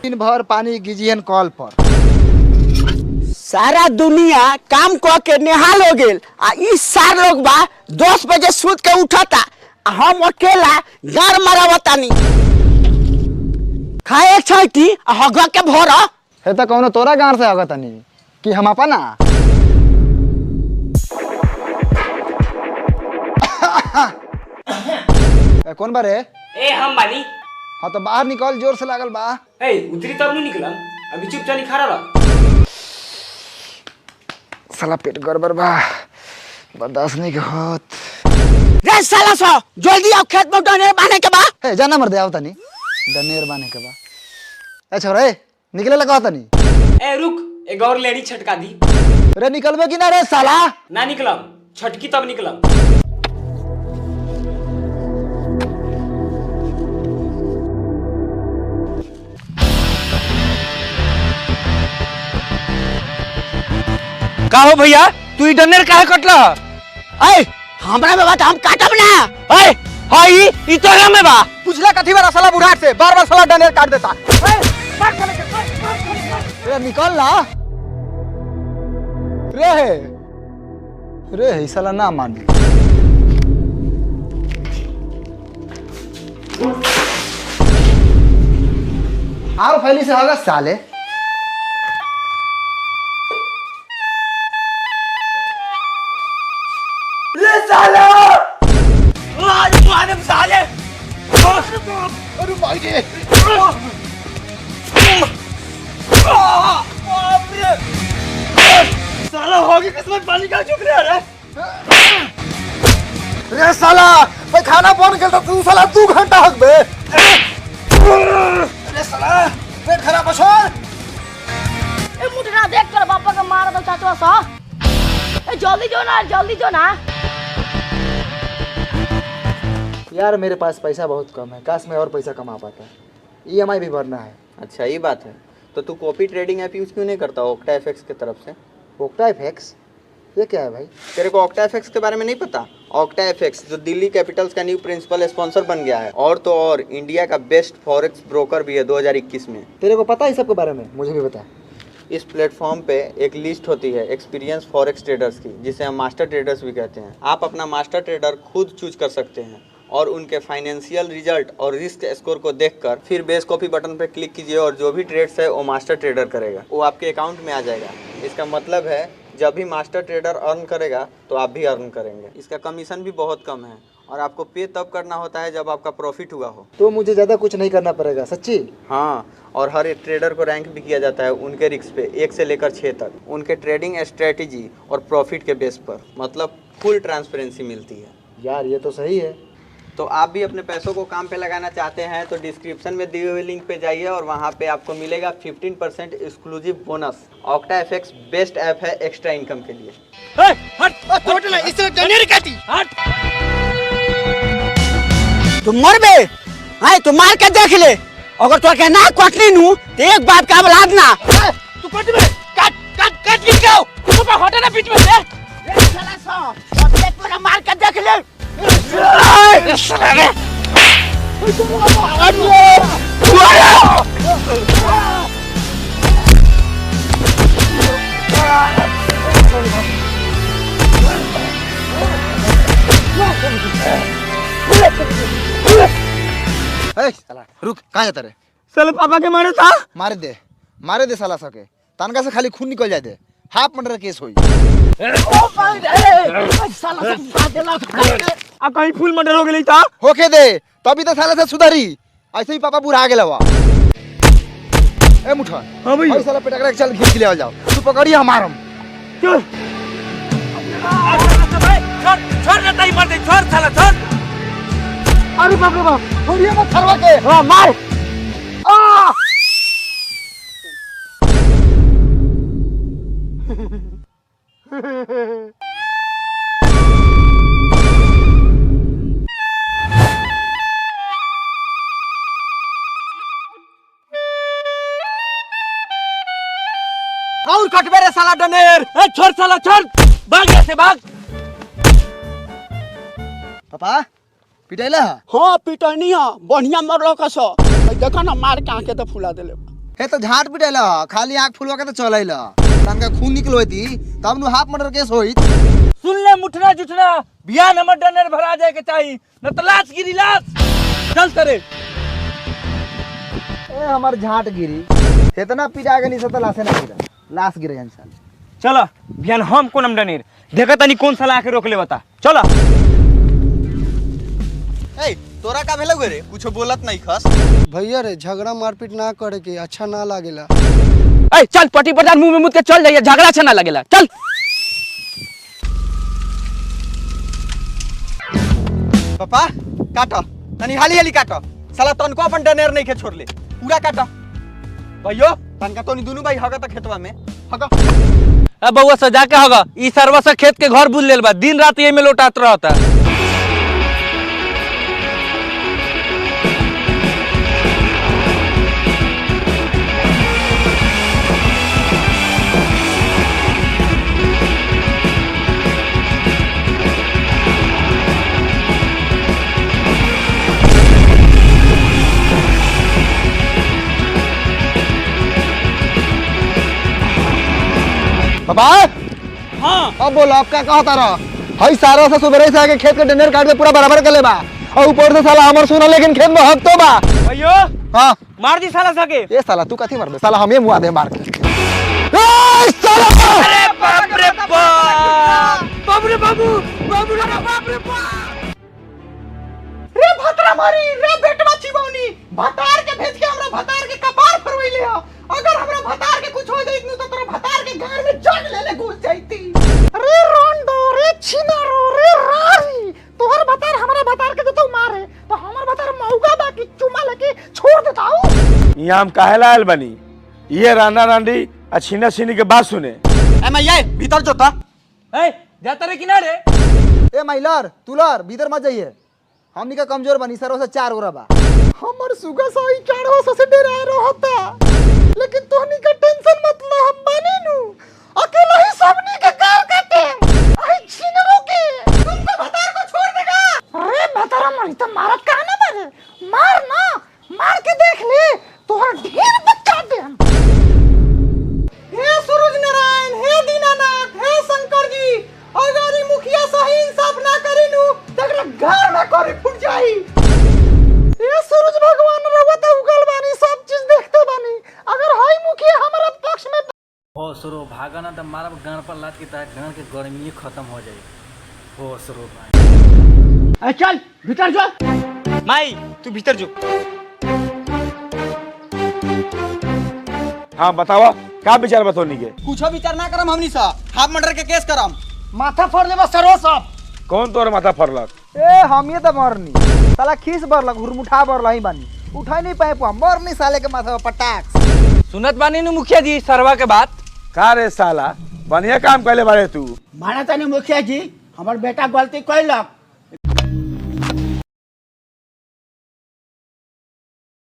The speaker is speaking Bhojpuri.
दिन भर पानी गिजियन कॉल पर। सारा दुनिया काम क के निहाल हो गेल आ ई सार लोग बा 10 बजे सूत के उठता आ हम अकेला गार मारावतानी खाए छैटी आ हगा के भर हे त कौनो तोरा गांव से आगत नहीं कि हम अपना कौन बारे ए हम बानी। हाँ तो बाहर निकल, जोर से लागल बा। ए उतरी तब नहीं निकलम, अभी चुपचाप खड़ा रह। साला पेट गड़बड़ बा, बर्दाश्त नहीं के होत। रे साला सो जल्दी आओ, खेत में डनेर बांधे के बा। ए जाना मर दे आओ तनी, डनेर बांधे के बा। ए छोरा ए निकले लगा तनी। ए रुक, एक और लेडी छटका दी। रे निकलबे कि ना रे साला? ना निकलम, छटकी तब निकलम। का हो भैया, तू ई डनेर काहे कटला? ए हमरा में बात हम काटब ना। ए हाई ई तोरा में बा। पूछला कथी बार साला बुढ़ाट से, बार-बार साला डनेर काट देता। रे निकल ना रे साला ना मान। आर फैली से होगा साले। ले साला आज मारे साले। अरे भाई जी साला होगी किस्मत, पानी का चुक रहा है। रे साला भाई खाना बन गया तू साला 2 घंटा हक बे। अरे साला पेट खराब है छोड़। ए मुठना देख कर पापा का मार दो चाचवा सा। ए जल्दी जो ना। यार मेरे पास पैसा बहुत कम है, काश मैं और पैसा कमा पाता। EMI भी भरना है। अच्छा ये बात है, तो तू कॉपी ट्रेडिंग ऐप यूज़ क्यों नहीं करता ऑक्टा एफएक्स की तरफ से? ऑक्टा एफएक्स ये क्या है भाई? तेरे को ऑक्टा एफएक्स के बारे में नहीं पता? ऑक्टा एफएक्स जो दिल्ली कैपिटल्स का न्यू प्रिंसिपल स्पॉन्सर बन गया है, और तो और इंडिया का बेस्ट फॉरेक्स ब्रोकर भी है 2021 में। तेरे को पता है सब के बारे में? मुझे भी बता। इस प्लेटफॉर्म पे एक लिस्ट होती है एक्सपीरियंस फॉरेक्स ट्रेडर्स की, जिसे हम मास्टर ट्रेडर्स भी कहते हैं। आप अपना मास्टर ट्रेडर खुद चूज कर सकते हैं और उनके फाइनेंशियल रिजल्ट और रिस्क स्कोर को देखकर फिर बेस कॉपी बटन पर क्लिक कीजिए और जो भी ट्रेड्स है वो मास्टर ट्रेडर करेगा, वो आपके अकाउंट में आ जाएगा। इसका मतलब है जब भी मास्टर ट्रेडर अर्न करेगा तो आप भी अर्न करेंगे। इसका कमीशन भी बहुत कम है और आपको पे तब करना होता है जब आपका प्रॉफिट हुआ हो। तो मुझे ज़्यादा कुछ नहीं करना पड़ेगा सच्ची? हाँ, और हर एक ट्रेडर को रैंक भी किया जाता है उनके रिस्क पे 1 से लेकर 6 तक, उनके ट्रेडिंग स्ट्रेटेजी और प्रॉफिट के बेस पर। मतलब फुल ट्रांसपेरेंसी मिलती है। यार ये तो सही है। तो आप भी अपने पैसों को काम पे लगाना चाहते हैं तो डिस्क्रिप्शन में दिए हुए लिंक पे जाइए और वहाँ पे आपको मिलेगा 15% exclusive bonus. Octa FX best app है एक्स्ट्रा इनकम के लिए। तुम मर बे, हाय तुम मार के देख ले। अगर तो के ना कटनी नु तो एक बाप का औलाद ना। तू कट बे, कट के आओ। तू तो हटा ना बीच में से। रे साला सो अब एक बार मार के देख ले। साला रुक, कहाँ जाता रे? साले पापा के मारे था। मारे दे साला सके, तनका से खाली खून निकल जाए दे, हाफ मर्डर केस होई। आ कहीं फुल मर्डर हो गई था। होके दे तभी तो साला से सुधारी, ऐसे ही पापा बुढ़ा गेला हुआ। ए मुठा, हाँ भैया। साला पेटकरा के चल खींच के ले जाओ, तू पकड़िए हमार हम। चल छोड़ ना ताई, मर दे, छोड़ साला छोड़। अरे बाप रे बाप, छोड़िए मत थरवा के। हां मार। और कटबे रे साला डनेर। ए छोड़ साला छोड़, भाग यहाँ से भाग। पापा पिटाइला हाँ पिटनी है बढ़िया मरलो कसो देखो ना मार के आंखें तो फुला देले हे तो झाट पिटाइला खाली आंख फुलवा के तो चलैला तनका खून निकलोती तब नु हाफ मर्डर केस होई। सुन ले मुठना जुठना बियान हमर डनर भरा जाए के चाहिए न तो लाश गिरी लाश चल करे। ए हमर झाट गिरी इतना पिटा के नहीं सता लाशे ना गिरा लाश गिरे इंसान। चलो बिहान हम कोनम डनेर देखा तनी कौन साला आके रोक ले बता चलो। ए तोरा का भेलौ रे कुछ बोलत नहीं खस। भैया रे झगड़ा मारपीट ना करे के अच्छा ना लागेला। ए चल पटी प्रधान मुंह में मुद के चल जाइए झगड़ा अच्छा ना लगेला चल। पापा काटो तनी हाली हाली काटो साला तनको अपन डनेर नहीं के छोड़ ले पूरा काटो भैयो तनका तोनी दोनों भाई हगा त खेतवा में हगा। अब बउआ सजा के होगा ई सरवा से खेत के घर बुल लेल बा दिन रात ये में लौटात रहता। पापा हाँ अब बोलो आप क्या कहता रहा हई सारा से सुबह से आके खेत के डंडर काट के पूरा बराबर कर ले बा और ऊपर से साला हमर सुना लेकिन खेत में हक तो बा। भैयो हाँ मार दी साला सके। ये साला तू कथी मारबे साला हमें मुआ दे मार के। ए साला अरे बाप रे बाप बाबू रे बाबू बाबू रे बाप रे बाप रे भतरा मारी रे बेटवा चिबौनी भतार के भेज के हमरा भतार के कपार फरवइले ह अगर हमरा भतार के कुछ हो जाइत न तो तोरा भतार के घर में जग लेले घुस जाईती। रे रोंडो रे छिनारो रे रारी तोहर भतार हमरा भतार के तो मारे तो हमर भतार मौका बाकी चुमा लेके छोड़ देताऊ। यहाँ हम काहे लायल बनी ये रांडा रांडी छीना छीनी के बात सुने। ए मैया भीतर जोता ए जाता रे किनारे। ए महिलर तुलर भीतर मत जाइए हमनी का कमजोर बनी सरो से 4 गोरा बा। हमर सुगा सही चारो से डरा रहता लेकिन तोहनी का टेंशन मत ले हम बानी नु अकेला ही सबनी के गाल काटे आई छिनरो के तुमको भतार को छोड़ देगा। अरे भतारा मरी तो मारत का ना मारे मार ना मार के देख ले तोहर ढेर बच्चा दे हम। हे सूरज नारायण हे दीनानाथ हे शंकर जी अगर ई मुखिया सही इंसाफ ना करी नु तकरा घर में कोरी फूट जाई। ये सूरज भगवान रवत उगल बानी सब चीज देखते बानी अगर हाई मुखिया हमारा पक्ष में हो सरो भागा ना तो मारा गान पर लात की तरह गान के गर्मी खत्म हो जाए। हो सरो भाई चल भीतर जो माई तू भीतर जो। हाँ बतावा का विचार बतौनी के। कुछ विचार ना करम हमनी सा हाफ मर्डर के केस करम। माथा फोड़ लेबा सरो सब। कौन तोर माथा फरलक। ए हम ये तो मरनी साला खीस बरलक हुरमुठा बरला ही बानी उठाई नहीं पाए पुआ मरनी साले के माथा पर पटाक। सुनत बानी नु मुखिया जी सरवा के बात। का रे साला बढ़िया काम कैले बारे तू। माना तनी मुखिया जी हमर बेटा गलती कैलक